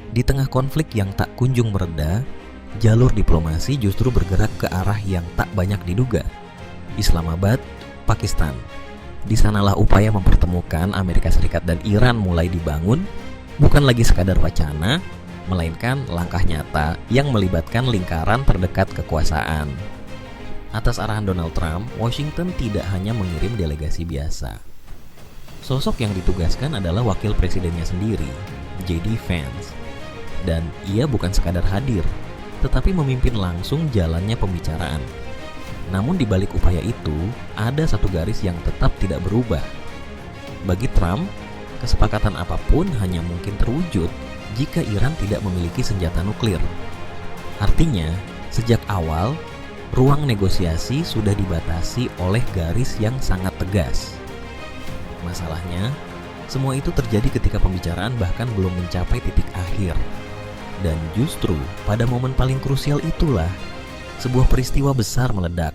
Di tengah konflik yang tak kunjung mereda, jalur diplomasi justru bergerak ke arah yang tak banyak diduga. Islamabad, Pakistan. Di sanalah upaya mempertemukan Amerika Serikat dan Iran mulai dibangun, bukan lagi sekadar wacana, melainkan langkah nyata yang melibatkan lingkaran terdekat kekuasaan. Atas arahan Donald Trump, Washington tidak hanya mengirim delegasi biasa. Sosok yang ditugaskan adalah wakil presidennya sendiri, J.D. Vance. Dan ia bukan sekadar hadir, tetapi memimpin langsung jalannya pembicaraan. Namun di balik upaya itu, ada satu garis yang tetap tidak berubah. Bagi Trump, kesepakatan apapun hanya mungkin terwujud jika Iran tidak memiliki senjata nuklir. Artinya, sejak awal, ruang negosiasi sudah dibatasi oleh garis yang sangat tegas. Masalahnya, semua itu terjadi ketika pembicaraan bahkan belum mencapai titik akhir. Dan justru pada momen paling krusial itulah sebuah peristiwa besar meledak.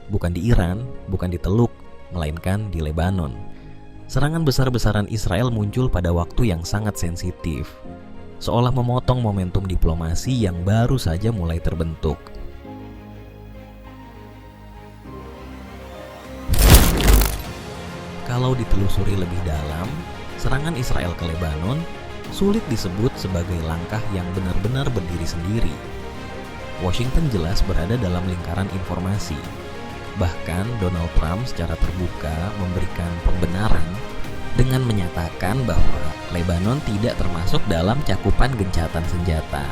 Bukan di Iran, bukan di Teluk, melainkan di Lebanon. Serangan besar-besaran Israel muncul pada waktu yang sangat sensitif, seolah memotong momentum diplomasi yang baru saja mulai terbentuk. Kalau ditelusuri lebih dalam, serangan Israel ke Lebanon sulit disebut sebagai langkah yang benar-benar berdiri sendiri. Washington jelas berada dalam lingkaran informasi. Bahkan Donald Trump secara terbuka memberikan pembenaran dengan menyatakan bahwa Lebanon tidak termasuk dalam cakupan gencatan senjata,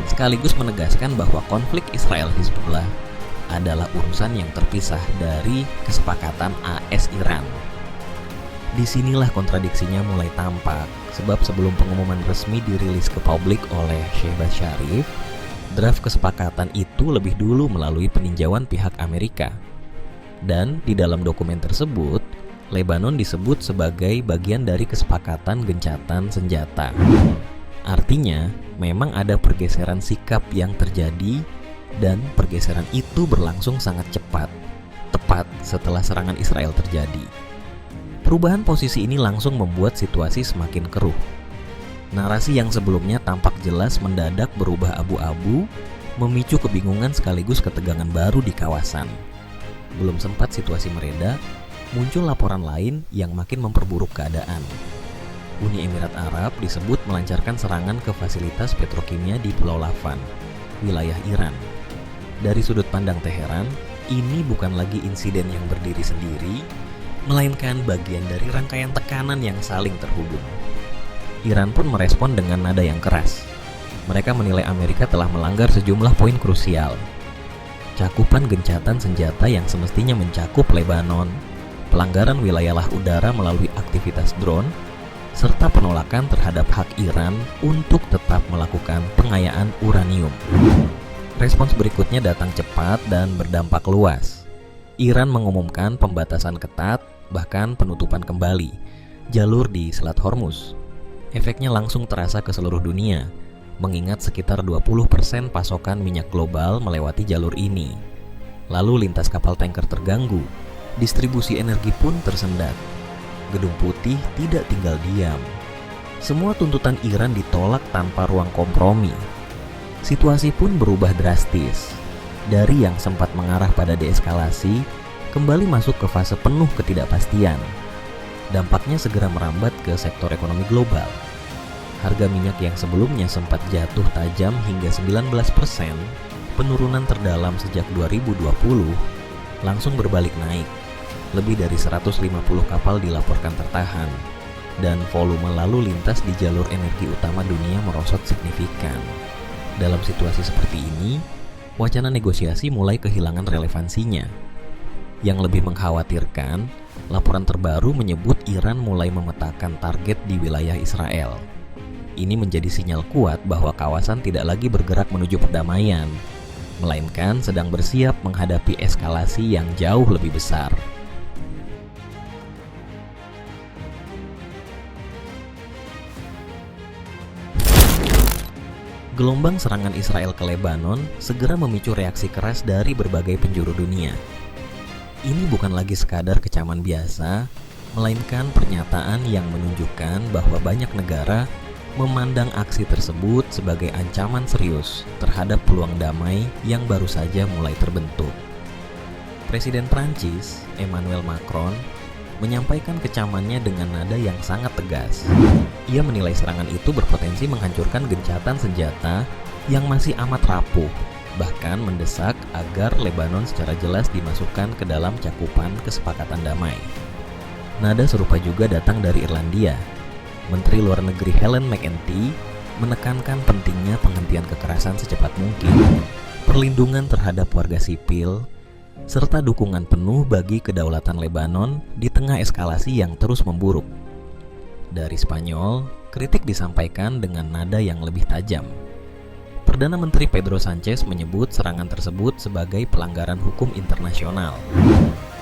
sekaligus menegaskan bahwa konflik Israel-Hizbullah adalah urusan yang terpisah dari kesepakatan AS-Iran. Disinilah kontradiksinya mulai tampak, sebab sebelum pengumuman resmi dirilis ke publik oleh Shehbaz Sharif, draft kesepakatan itu lebih dulu melalui peninjauan pihak Amerika. Dan di dalam dokumen tersebut, Lebanon disebut sebagai bagian dari kesepakatan gencatan senjata. Artinya, memang ada pergeseran sikap yang terjadi, dan pergeseran itu berlangsung sangat cepat, tepat setelah serangan Israel terjadi. Perubahan posisi ini langsung membuat situasi semakin keruh. Narasi yang sebelumnya tampak jelas mendadak berubah abu-abu, memicu kebingungan sekaligus ketegangan baru di kawasan. Belum sempat situasi mereda, muncul laporan lain yang makin memperburuk keadaan. Uni Emirat Arab disebut melancarkan serangan ke fasilitas petrokimia di Pulau Lavan, wilayah Iran. Dari sudut pandang Teheran, ini bukan lagi insiden yang berdiri sendiri, melainkan bagian dari rangkaian tekanan yang saling terhubung. Iran pun merespon dengan nada yang keras. Mereka menilai Amerika telah melanggar sejumlah poin krusial. Cakupan gencatan senjata yang semestinya mencakup Lebanon, pelanggaran wilayah udara melalui aktivitas drone, serta penolakan terhadap hak Iran untuk tetap melakukan pengayaan uranium. Respons berikutnya datang cepat dan berdampak luas. Iran mengumumkan pembatasan ketat, bahkan penutupan kembali jalur di Selat Hormuz. Efeknya langsung terasa ke seluruh dunia, mengingat sekitar 20% pasokan minyak global melewati jalur ini. Lalu lintas kapal tanker terganggu, distribusi energi pun tersendat. Gedung Putih tidak tinggal diam. Semua tuntutan Iran ditolak tanpa ruang kompromi. Situasi pun berubah drastis. Dari yang sempat mengarah pada deeskalasi, kembali masuk ke fase penuh ketidakpastian. Dampaknya segera merambat ke sektor ekonomi global. Harga minyak yang sebelumnya sempat jatuh tajam hingga 19%, penurunan terdalam sejak 2020, langsung berbalik naik. Lebih dari 150 kapal dilaporkan tertahan, dan volume lalu lintas di jalur energi utama dunia merosot signifikan. Dalam situasi seperti ini, wacana negosiasi mulai kehilangan relevansinya. Yang lebih mengkhawatirkan, laporan terbaru menyebut Iran mulai memetakan target di wilayah Israel. Ini menjadi sinyal kuat bahwa kawasan tidak lagi bergerak menuju perdamaian, melainkan sedang bersiap menghadapi eskalasi yang jauh lebih besar. Gelombang serangan Israel ke Lebanon segera memicu reaksi keras dari berbagai penjuru dunia. Ini bukan lagi sekadar kecaman biasa, melainkan pernyataan yang menunjukkan bahwa banyak negara memandang aksi tersebut sebagai ancaman serius terhadap peluang damai yang baru saja mulai terbentuk. Presiden Prancis, Emmanuel Macron, menyampaikan kecamannya dengan nada yang sangat tegas. Ia menilai serangan itu berpotensi menghancurkan gencatan senjata yang masih amat rapuh, bahkan mendesak agar Lebanon secara jelas dimasukkan ke dalam cakupan kesepakatan damai. Nada serupa juga datang dari Irlandia. Menteri Luar Negeri Helen McEntee menekankan pentingnya penghentian kekerasan secepat mungkin, perlindungan terhadap warga sipil, serta dukungan penuh bagi kedaulatan Lebanon di tengah eskalasi yang terus memburuk. Dari Spanyol, kritik disampaikan dengan nada yang lebih tajam. Perdana Menteri Pedro Sanchez menyebut serangan tersebut sebagai pelanggaran hukum internasional.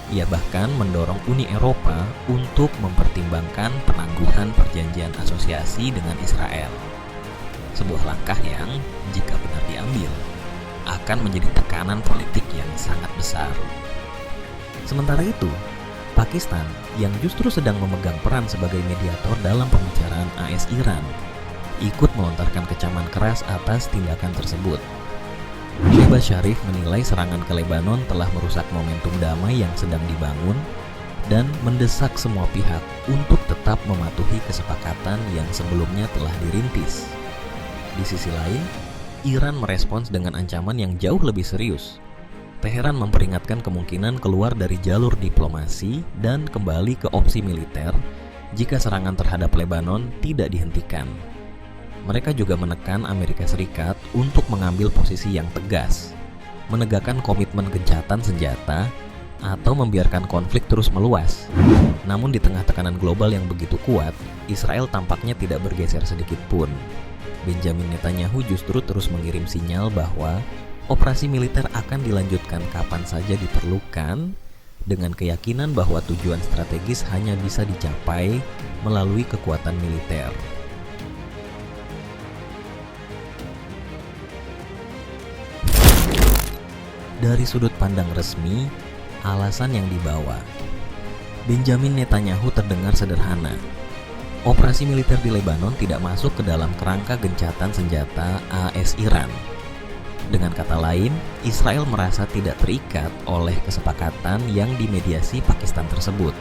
Ia bahkan mendorong Uni Eropa untuk mempertimbangkan penangguhan perjanjian asosiasi dengan Israel. Sebuah langkah yang, jika benar diambil, akan menjadi tekanan politik yang sangat besar. Sementara itu, Pakistan yang justru sedang memegang peran sebagai mediator dalam pembicaraan AS-Iran ikut melontarkan kecaman keras atas tindakan tersebut. Shehbaz Sharif menilai serangan ke Lebanon telah merusak momentum damai yang sedang dibangun dan mendesak semua pihak untuk tetap mematuhi kesepakatan yang sebelumnya telah dirintis. Di sisi lain, Iran merespons dengan ancaman yang jauh lebih serius. Teheran memperingatkan kemungkinan keluar dari jalur diplomasi dan kembali ke opsi militer jika serangan terhadap Lebanon tidak dihentikan. Mereka juga menekan Amerika Serikat untuk mengambil posisi yang tegas, menegakkan komitmen gencatan senjata, atau membiarkan konflik terus meluas. Namun di tengah tekanan global yang begitu kuat, Israel tampaknya tidak bergeser sedikit pun. Benjamin Netanyahu justru terus mengirim sinyal bahwa operasi militer akan dilanjutkan kapan saja diperlukan, dengan keyakinan bahwa tujuan strategis hanya bisa dicapai melalui kekuatan militer. Dari sudut pandang resmi, alasan yang dibawa Benjamin Netanyahu terdengar sederhana. Operasi militer di Lebanon tidak masuk ke dalam kerangka gencatan senjata AS Iran. Dengan kata lain, Israel merasa tidak terikat oleh kesepakatan yang dimediasi Pakistan tersebut.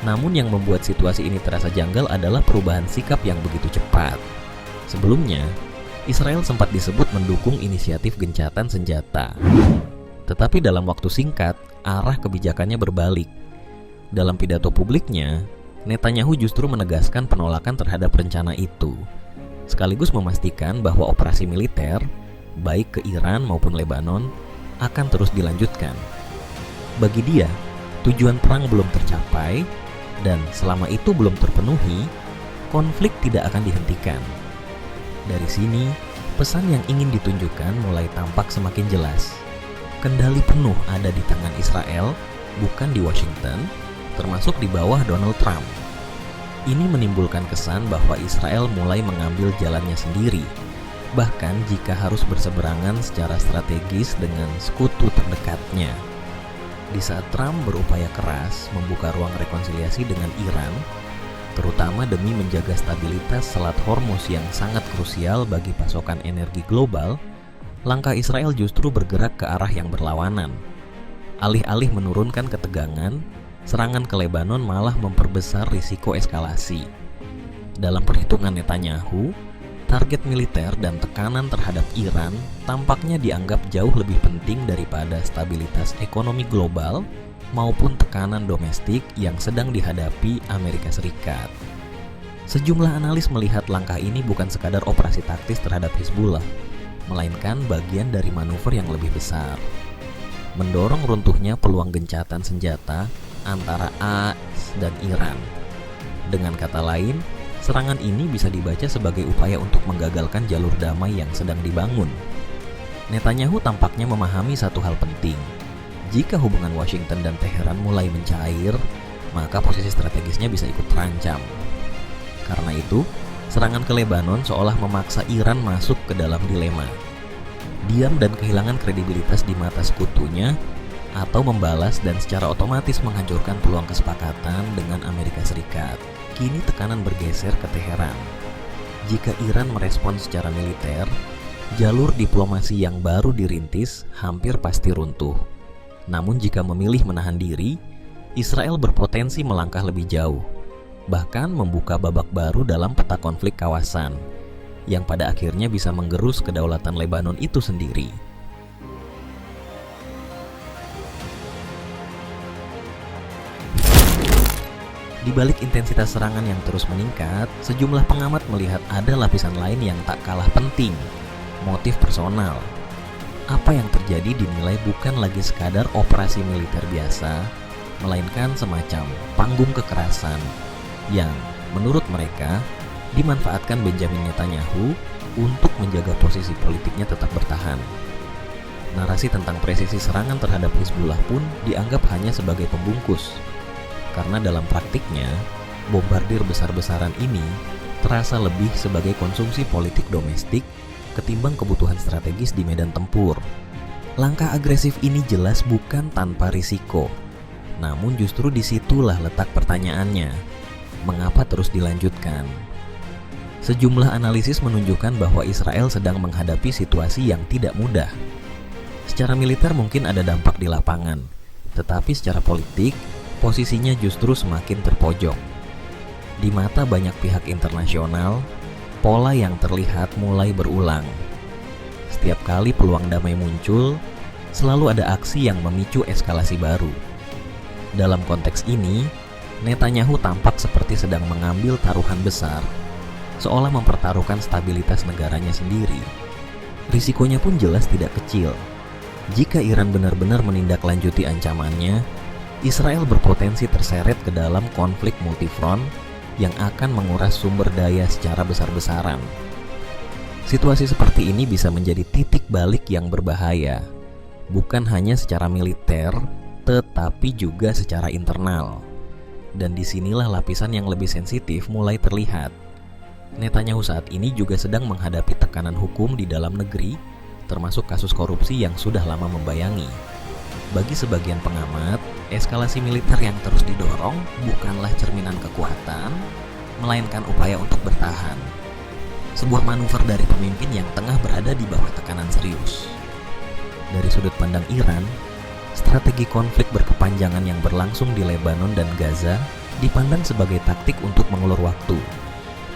Namun yang membuat situasi ini terasa janggal adalah perubahan sikap yang begitu cepat. Sebelumnya, Israel sempat disebut mendukung inisiatif gencatan senjata. Tetapi dalam waktu singkat, arah kebijakannya berbalik. Dalam pidato publiknya, Netanyahu justru menegaskan penolakan terhadap rencana itu, sekaligus memastikan bahwa operasi militer, baik ke Iran maupun Lebanon, akan terus dilanjutkan. Bagi dia, tujuan perang belum tercapai, dan selama itu belum terpenuhi, konflik tidak akan dihentikan. Dari sini, pesan yang ingin ditunjukkan mulai tampak semakin jelas. Kendali penuh ada di tangan Israel, bukan di Washington, termasuk di bawah Donald Trump. Ini menimbulkan kesan bahwa Israel mulai mengambil jalannya sendiri, bahkan jika harus berseberangan secara strategis dengan sekutu terdekatnya. Di saat Trump berupaya keras membuka ruang rekonsiliasi dengan Iran, terutama demi menjaga stabilitas Selat Hormuz yang sangat krusial bagi pasokan energi global, langkah Israel justru bergerak ke arah yang berlawanan. Alih-alih menurunkan ketegangan, serangan ke Lebanon malah memperbesar risiko eskalasi. Dalam perhitungan Netanyahu, target militer dan tekanan terhadap Iran tampaknya dianggap jauh lebih penting daripada stabilitas ekonomi global maupun tekanan domestik yang sedang dihadapi Amerika Serikat. Sejumlah analis melihat langkah ini bukan sekadar operasi taktis terhadap Hizbullah, melainkan bagian dari manuver yang lebih besar, mendorong runtuhnya peluang gencatan senjata antara AS dan Iran. Dengan kata lain, serangan ini bisa dibaca sebagai upaya untuk menggagalkan jalur damai yang sedang dibangun. Netanyahu tampaknya memahami satu hal penting. Jika hubungan Washington dan Teheran mulai mencair, maka posisi strategisnya bisa ikut terancam. Karena itu, serangan ke Lebanon seolah memaksa Iran masuk ke dalam dilema. Diam dan kehilangan kredibilitas di mata sekutunya, atau membalas dan secara otomatis menghancurkan peluang kesepakatan dengan Amerika Serikat. Kini tekanan bergeser ke Teheran. Jika Iran merespons secara militer, jalur diplomasi yang baru dirintis hampir pasti runtuh. Namun jika memilih menahan diri, Israel berpotensi melangkah lebih jauh, bahkan membuka babak baru dalam peta konflik kawasan, yang pada akhirnya bisa menggerus kedaulatan Lebanon itu sendiri. Di balik intensitas serangan yang terus meningkat, sejumlah pengamat melihat ada lapisan lain yang tak kalah penting, motif personal. Apa yang terjadi dinilai bukan lagi sekadar operasi militer biasa, melainkan semacam panggung kekerasan yang, menurut mereka, dimanfaatkan Benjamin Netanyahu untuk menjaga posisi politiknya tetap bertahan. Narasi tentang presisi serangan terhadap Hizbullah pun dianggap hanya sebagai pembungkus, karena dalam praktiknya, bombardir besar-besaran ini terasa lebih sebagai konsumsi politik domestik ketimbang kebutuhan strategis di medan tempur. Langkah agresif ini jelas bukan tanpa risiko, namun justru disitulah letak pertanyaannya, mengapa terus dilanjutkan? Sejumlah analisis menunjukkan bahwa Israel sedang menghadapi situasi yang tidak mudah. Secara militer mungkin ada dampak di lapangan, tetapi secara politik, posisinya justru semakin terpojok. Di mata banyak pihak internasional, pola yang terlihat mulai berulang. Setiap kali peluang damai muncul, selalu ada aksi yang memicu eskalasi baru. Dalam konteks ini, Netanyahu tampak seperti sedang mengambil taruhan besar, seolah mempertaruhkan stabilitas negaranya sendiri. Risikonya pun jelas tidak kecil. Jika Iran benar-benar menindaklanjuti ancamannya, Israel berpotensi terseret ke dalam konflik multifront yang akan menguras sumber daya secara besar-besaran. Situasi seperti ini bisa menjadi titik balik yang berbahaya, bukan hanya secara militer, tetapi juga secara internal. Dan disinilah lapisan yang lebih sensitif mulai terlihat. Netanyahu saat ini juga sedang menghadapi tekanan hukum di dalam negeri, termasuk kasus korupsi yang sudah lama membayangi. Bagi sebagian pengamat, eskalasi militer yang terus didorong bukanlah cerminan kekuatan, melainkan upaya untuk bertahan. Sebuah manuver dari pemimpin yang tengah berada di bawah tekanan serius. Dari sudut pandang Iran, strategi konflik berkepanjangan yang berlangsung di Lebanon dan Gaza dipandang sebagai taktik untuk mengulur waktu,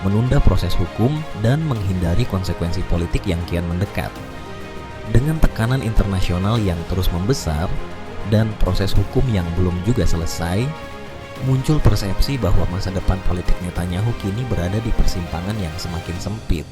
menunda proses hukum, dan menghindari konsekuensi politik yang kian mendekat. Dengan tekanan internasional yang terus membesar dan proses hukum yang belum juga selesai, muncul persepsi bahwa masa depan politik Netanyahu kini berada di persimpangan yang semakin sempit.